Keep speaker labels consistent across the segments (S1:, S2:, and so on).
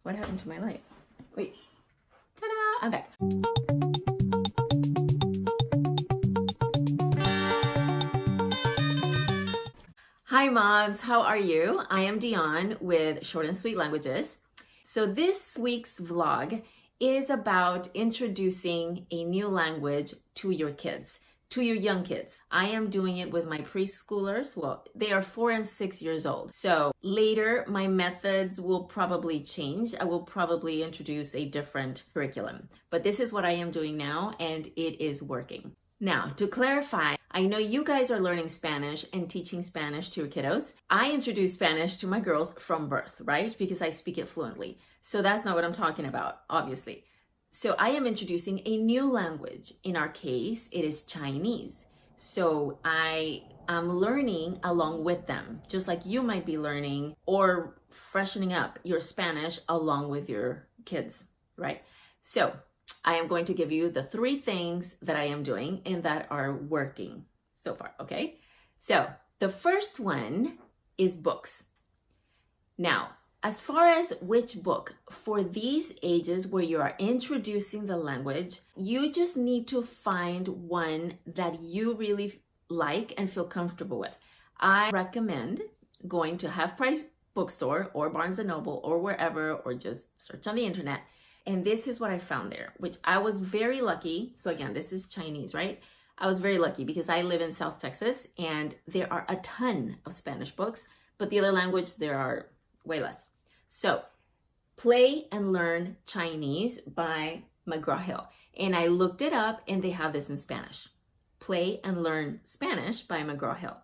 S1: What happened to my light? Wait. Ta-da! I'm back. Hi moms, how are you? I am Dionne with Short and Sweet Languages. So this week's vlog is about introducing a new language to your kids, to your young kids. I am doing it with my preschoolers. Well, they are 4 and 6 years old. So later, my methods will probably change. I will probably introduce a different curriculum. But this is what I am doing now, and it is working. Now, to clarify, I know you guys are learning Spanish and teaching Spanish to your kiddos. I introduced Spanish to my girls from birth, right? Because I speak it fluently. So that's not what I'm talking about, obviously. So I am introducing a new language. In our case, it is Chinese. So I am learning along with them, just like you might be learning or freshening up your Spanish along with your kids, right? So I am going to give you the 3 things that I am doing and that are working so far, okay? So the first one is books. Now, as far as which book, for these ages where you are introducing the language, you just need to find one that you really like and feel comfortable with. I recommend going to Half Price Bookstore or Barnes & Noble or wherever, or just search on the internet. And this is what I found there, which I was very lucky. So again, this is Chinese, right? I was very lucky because I live in South Texas and there are a ton of Spanish books, but the other language, there are way less. So Play and Learn Chinese by McGraw-Hill. And I looked it up and they have this in Spanish. Play and Learn Spanish by McGraw-Hill.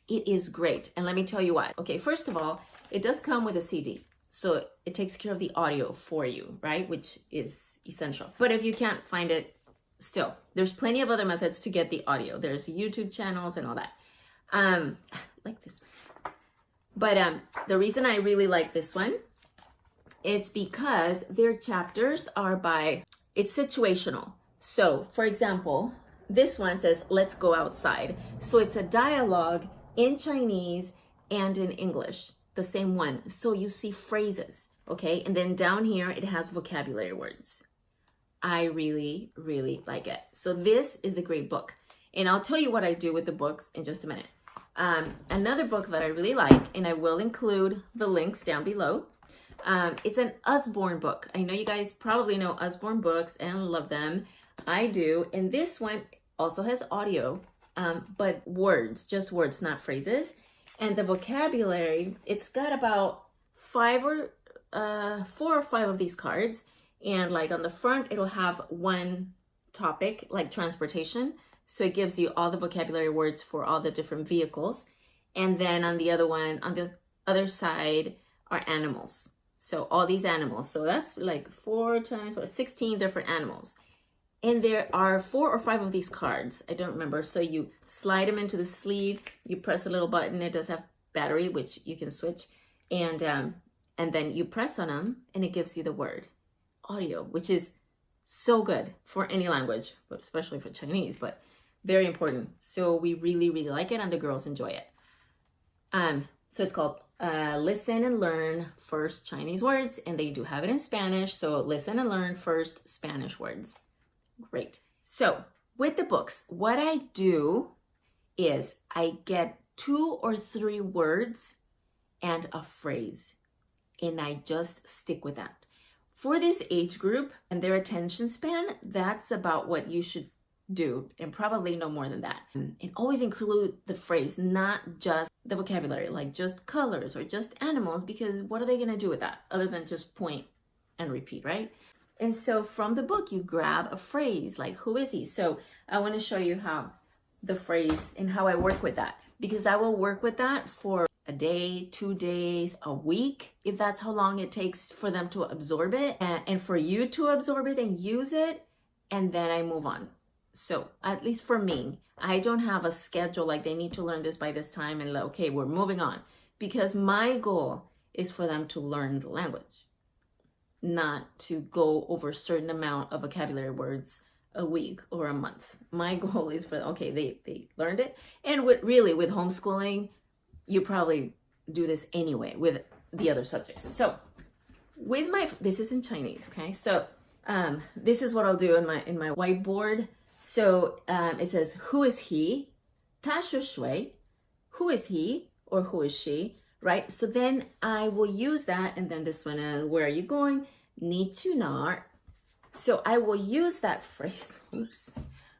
S1: It is great. And let me tell you why. Okay, first of all, it does come with a CD. So it takes care of the audio for you, right? Which is essential. But if you can't find it, still, there's plenty of other methods to get the audio. There's YouTube channels and all that. Like this one. But the reason I really like this one, it's because their chapters are it's situational. So for example, this one says, let's go outside. So it's a dialogue in Chinese and in English. The same one. So you see phrases, okay? And then down here, it has vocabulary words. I really, really like it. So this is a great book. And I'll tell you what I do with the books in just a minute. Another book that I really like, and I will include the links down below. It's an Usborne book. I know you guys probably know Usborne books and love them. I do. And this one also has audio, but words, just words, not phrases. And the vocabulary, it's got about 4 or 5 of these cards. And like on the front, it'll have one topic, like transportation. So it gives you all the vocabulary words for all the different vehicles. And then on the other one, on the other side are animals. So all these animals. So that's like 4 times 16 different animals. And there are 4 or 5 of these cards. I don't remember. So you slide them into the sleeve. You press a little button. It does have battery, which you can switch. And then you press on them and it gives you the word audio, which is so good for any language, but especially for Chinese, but very important. So we really, really like it and the girls enjoy it. So it's called Listen and Learn First Chinese Words, and they do have it in Spanish. So Listen and Learn First Spanish Words. Great. So with the books, what I do is I get 2 or 3 words and a phrase, and I just stick with that. For this age group and their attention span, that's about what you should do, and probably no more than that. And always include the phrase, not just the vocabulary, like just colors or just animals, because what are they going to do with that other than just point and repeat, right? And so from the book, you grab a phrase like, who is he? So I want to show you how the phrase and how I work with that, because I will work with that for a day, 2 days, a week, if that's how long it takes for them to absorb it and for you to absorb it and use it. And then I move on. So at least for me, I don't have a schedule like they need to learn this by this time and okay, we're moving on, because my goal is for them to learn the language, not to go over a certain amount of vocabulary words a week or a month. My goal is for, okay, they learned it. And with homeschooling, you probably do this anyway with the other subjects. So this is in Chinese, okay? So this is what I'll do in my whiteboard. So it says, who is he? 他是谁? Who is he or who is she, right? So then I will use that, and then this one is, where are you going? 你去哪儿? So I will use that phrase. Oops,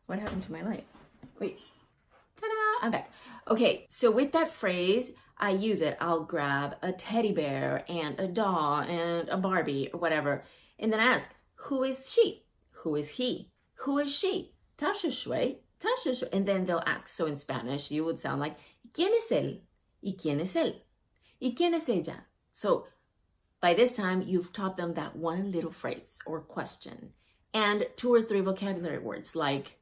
S1: what happened to my light? Wait, ta-da, I'm back. Okay, so with that phrase, I use it. I'll grab a teddy bear and a doll and a Barbie or whatever, and then I ask, who is she? Who is he? Who is she? 他是谁? 他是谁? And then they'll ask. So in Spanish, you would sound like, ¿quién es él? ¿Y quién es él? ¿Y quién es ella? So by this time, you've taught them that one little phrase or question and 2 or 3 vocabulary words like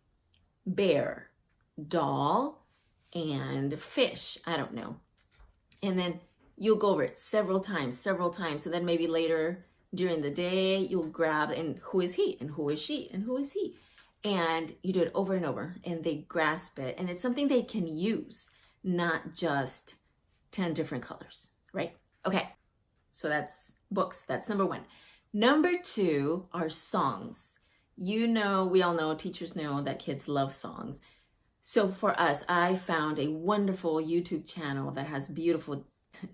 S1: bear, doll, and fish. I don't know. And then you'll go over it several times. And then maybe later during the day, you'll grab, and who is he? And who is she? And who is he? And you do it over and over, and they grasp it. And it's something they can use, not just 10 different colors, right? Okay, so that's books. That's number 1. Number 2 are songs. You know, we all know, teachers know that kids love songs. So for us, I found a wonderful YouTube channel that has beautiful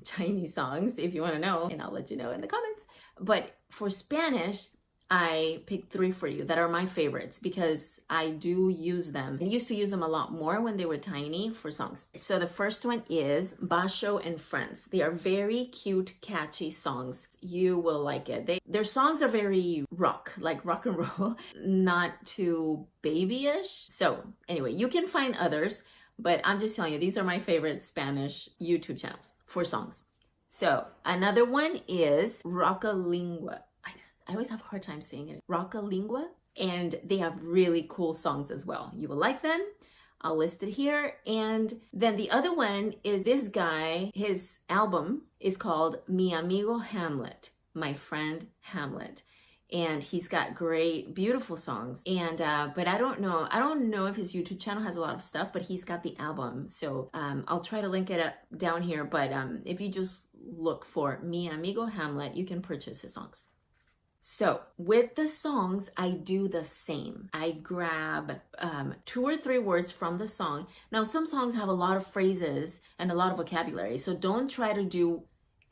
S1: Chinese songs, if you want to know, and I'll let you know in the comments. But for Spanish, I picked 3 for you that are my favorites because I do use them. I used to use them a lot more when they were tiny for songs. So the first one is Basho and Friends. They are very cute, catchy songs. You will like it. Their songs are very rock, like rock and roll, not too babyish. So anyway, you can find others, but I'm just telling you, these are my favorite Spanish YouTube channels for songs. So another one is Rakalingua. I always have a hard time saying it. Rockalingua. And they have really cool songs as well. You will like them. I'll list it here. And then the other one is this guy. His album is called Mi Amigo Hamlet, My Friend Hamlet. And he's got great, beautiful songs. And but I don't know if his YouTube channel has a lot of stuff, but he's got the album. So I'll try to link it up down here. But if you just look for Mi Amigo Hamlet, you can purchase his songs. So with the songs, I do the same. I grab 2 or 3 words from the song. Now, some songs have a lot of phrases and a lot of vocabulary, so don't try to do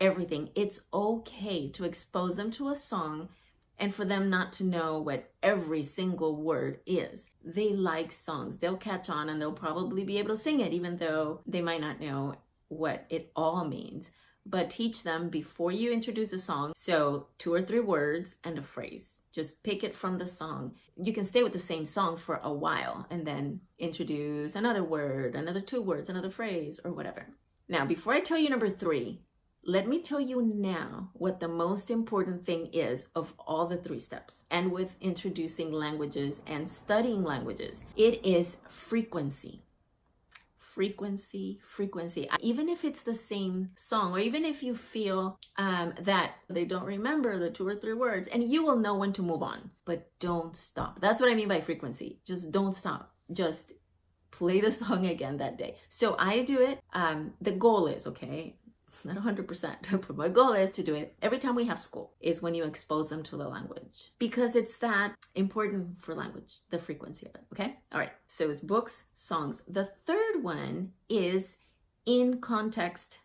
S1: everything. It's okay to expose them to a song and for them not to know what every single word is. They like songs. They'll catch on and they'll probably be able to sing it, even though they might not know what it all means. But teach them before you introduce a song. So 2 or 3 words and a phrase. Just pick it from the song. You can stay with the same song for a while and then introduce another word, another 2 words, another phrase, or whatever. Now, before I tell you number 3, let me tell you now what the most important thing is of all the 3 steps. And with introducing languages and studying languages, it is frequency. Frequency. Even if it's the same song, or even if you feel that they don't remember the 2 or 3 words, and you will know when to move on, but don't stop. That's what I mean by frequency. Just don't stop. Just play the song again that day. So I do it. The goal is, okay, it's not 100%, but my goal is to do it every time we have school, is when you expose them to the language, because it's that important for language, the frequency of it. Okay. All right. So it's books, songs. The third one is in context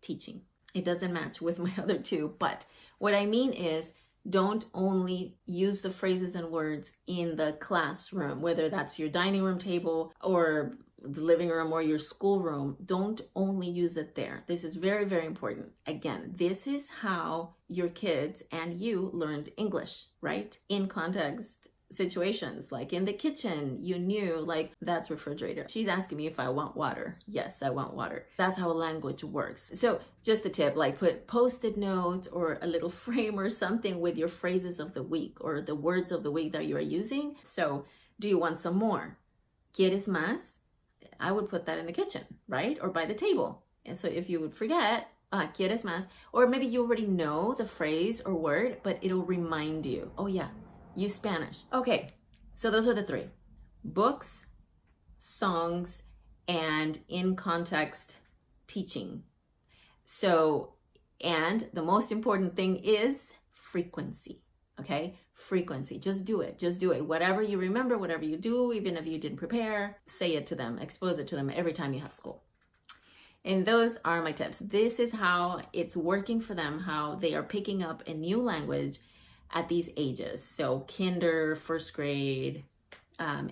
S1: teaching. It doesn't match with my other 2, but what I mean is, don't only use the phrases and words in the classroom, whether that's your dining room table or the living room or your schoolroom. Don't only use it there. This is very, very important. Again, this is how your kids and you learned English, right? In context situations, like in the kitchen, you knew, like, that's refrigerator. She's asking me if I want water. Yes, I want water. That's how language works. So just a tip, like put Post-it notes or a little frame or something with your phrases of the week or the words of the week that you are using. So do you want some more? ¿Quieres más? I would put that in the kitchen, right? Or by the table. And so if you would forget, ¿quieres más? Or maybe you already know the phrase or word, but it'll remind you. Oh yeah, use Spanish. Okay, so those are the 3. Books, songs, and in context teaching. So, and the most important thing is frequency. Okay, frequency. Just do it. Just do it. Whatever you remember, whatever you do, even if you didn't prepare, say it to them, expose it to them every time you have school. And those are my tips. This is how it's working for them, how they are picking up a new language at these ages. So kinder, first grade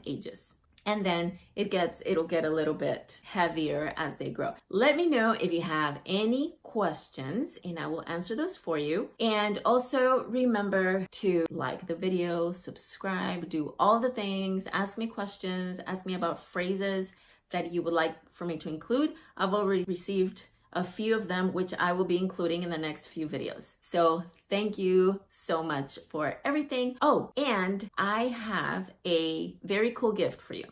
S1: ages. And then it'll get a little bit heavier as they grow. Let me know if you have any questions and I will answer those for you. And also remember to like the video, subscribe, do all the things, ask me questions, ask me about phrases that you would like for me to include. I've already received a few of them, which I will be including in the next few videos. So thank you so much for everything. Oh, and I have a very cool gift for you.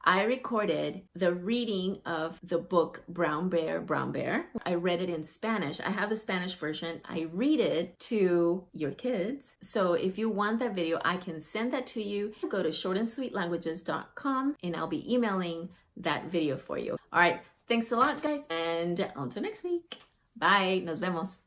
S1: I recorded the reading of the book Brown Bear, Brown Bear. I read it in Spanish. I have the Spanish version. I read it to your kids. So if you want that video, I can send that to you. Go to shortandsweetlanguages.com and I'll be emailing that video for you. All right. Thanks a lot, guys, and until next week. Bye. Nos vemos.